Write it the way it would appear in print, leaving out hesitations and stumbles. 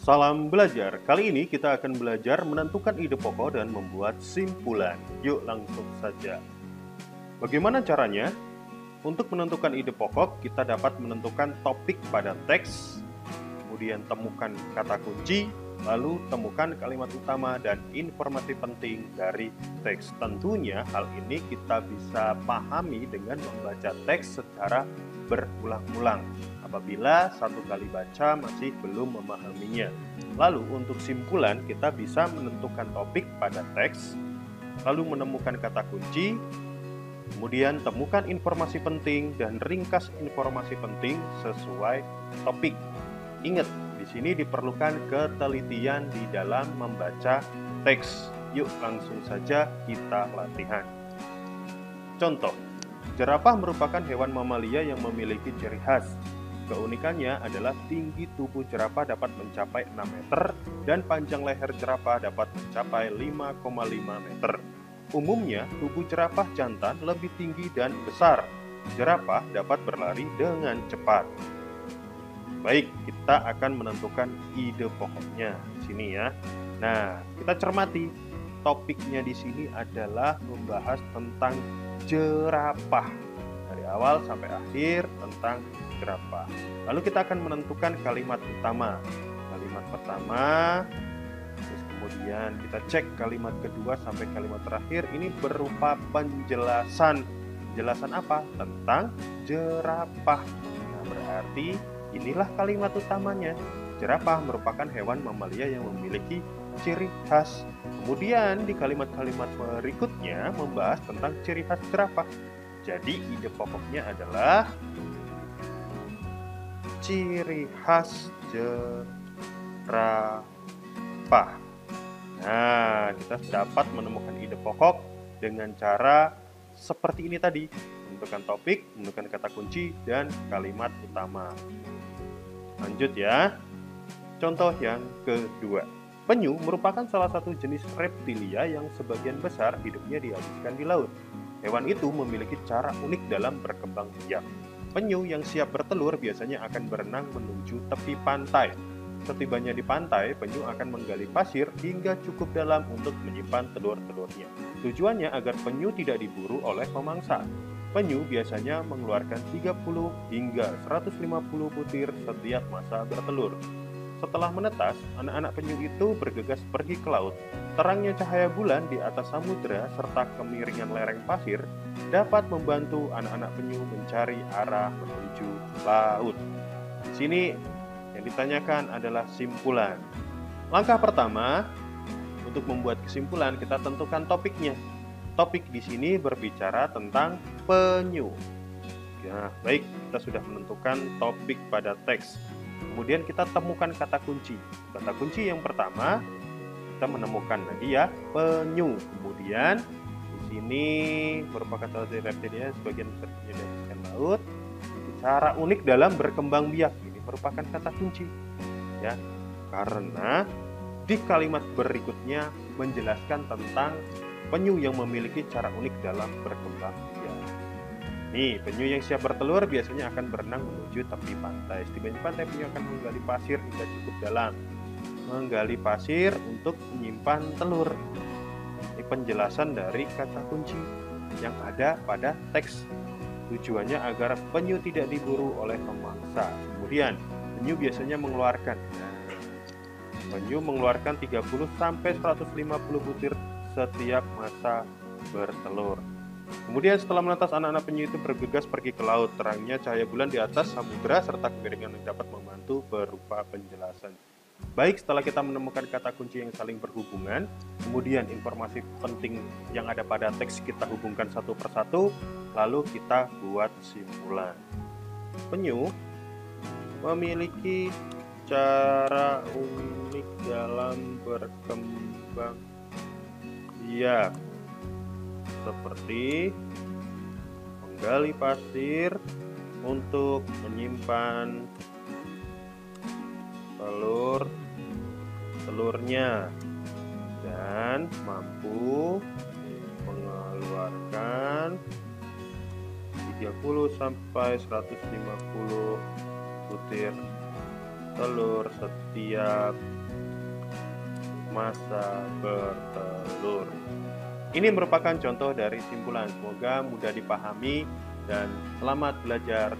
Salam belajar. Kali ini kita akan belajar menentukan ide pokok dan membuat simpulan. Yuk langsung saja. Bagaimana caranya? Untuk menentukan ide pokok, kita dapat menentukan topik pada teks, kemudian temukan kata kunci, lalu temukan kalimat utama dan informasi penting dari teks. Tentunya hal ini kita bisa pahami dengan membaca teks secara berulang-ulang apabila satu kali baca masih belum memahaminya. Lalu untuk simpulan kita bisa menentukan topik pada teks, lalu menemukan kata kunci, kemudian temukan informasi penting dan ringkas informasi penting sesuai topik. Ingat, di sini diperlukan ketelitian di dalam membaca teks. Yuk langsung saja kita latihan. Contoh, jerapah merupakan hewan mamalia yang memiliki ciri khas. Keunikannya adalah tinggi tubuh jerapah dapat mencapai 6 meter dan panjang leher jerapah dapat mencapai 5,5 meter. Umumnya, tubuh jerapah jantan lebih tinggi dan besar. Jerapah dapat berlari dengan cepat. Baik, kita akan menentukan ide pokoknya di sini ya. Nah, kita cermati. Topiknya di sini adalah membahas tentang jerapah. Dari awal sampai akhir tentang jerapah. Lalu kita akan menentukan kalimat utama. Kalimat pertama, terus kemudian kita cek kalimat kedua sampai kalimat terakhir. Ini berupa penjelasan. Penjelasan apa? Tentang jerapah. Nah, berarti inilah kalimat utamanya. Jerapah merupakan hewan mamalia yang memiliki ciri khas. Kemudian di kalimat-kalimat berikutnya membahas tentang ciri khas jerapah. Jadi ide pokoknya adalah ciri khas jerapah. Nah, kita dapat menemukan ide pokok dengan cara seperti ini tadi. Menentukan topik, menentukan kata kunci, dan kalimat utama. Lanjut ya. Contoh yang kedua. Penyu merupakan salah satu jenis reptilia yang sebagian besar hidupnya dihabiskan di laut. Hewan itu memiliki cara unik dalam berkembang biak. Penyu yang siap bertelur biasanya akan berenang menuju tepi pantai. Setibanya di pantai, penyu akan menggali pasir hingga cukup dalam untuk menyimpan telur-telurnya. Tujuannya agar penyu tidak diburu oleh pemangsa. Penyu biasanya mengeluarkan 30 hingga 150 butir setiap masa bertelur. Setelah menetas, anak-anak penyu itu bergegas pergi ke laut. Terangnya cahaya bulan di atas samudera serta kemiringan lereng pasir dapat membantu anak-anak penyu mencari arah menuju laut. Di sini yang ditanyakan adalah simpulan. Langkah pertama, untuk membuat kesimpulan kita tentukan topiknya. Topik di sini berbicara tentang penyu. Ya, baik, kita sudah menentukan topik pada teks. Kemudian kita temukan kata kunci. Kata kunci yang pertama kita menemukan tadi ya, penyu. Kemudian di sini merupakan salah satu reptilia sebagian besar dihabiskan laut. Cara unik dalam berkembang biak ini merupakan kata kunci. Ya, karena di kalimat berikutnya menjelaskan tentang penyu yang memiliki cara unik dalam berkembang biak. Nih, penyu yang siap bertelur biasanya akan berenang menuju tepi pantai. Setibanya di pantai, penyu akan menggali pasir hingga cukup dalam. Menggali pasir untuk menyimpan telur. Ini penjelasan dari kata kunci yang ada pada teks. Tujuannya agar penyu tidak diburu oleh pemangsa. Kemudian, penyu biasanya mengeluarkan 30 sampai 150 butir setiap masa bertelur. Kemudian setelah menetas, anak-anak penyu itu bergegas pergi ke laut. Terangnya cahaya bulan di atas samudera serta kemiringan yang dapat membantu berupa penjelasan. Baik, setelah kita menemukan kata kunci yang saling berhubungan, kemudian informasi penting yang ada pada teks kita hubungkan satu persatu, lalu kita buat simpulan. Penyu memiliki cara unik dalam berkembang biak, seperti menggali pasir untuk menyimpan telurnya dan mampu mengeluarkan 30 sampai 150 butir telur setiap masa bertelur. Ini merupakan contoh dari simpulan. Semoga mudah dipahami dan selamat belajar.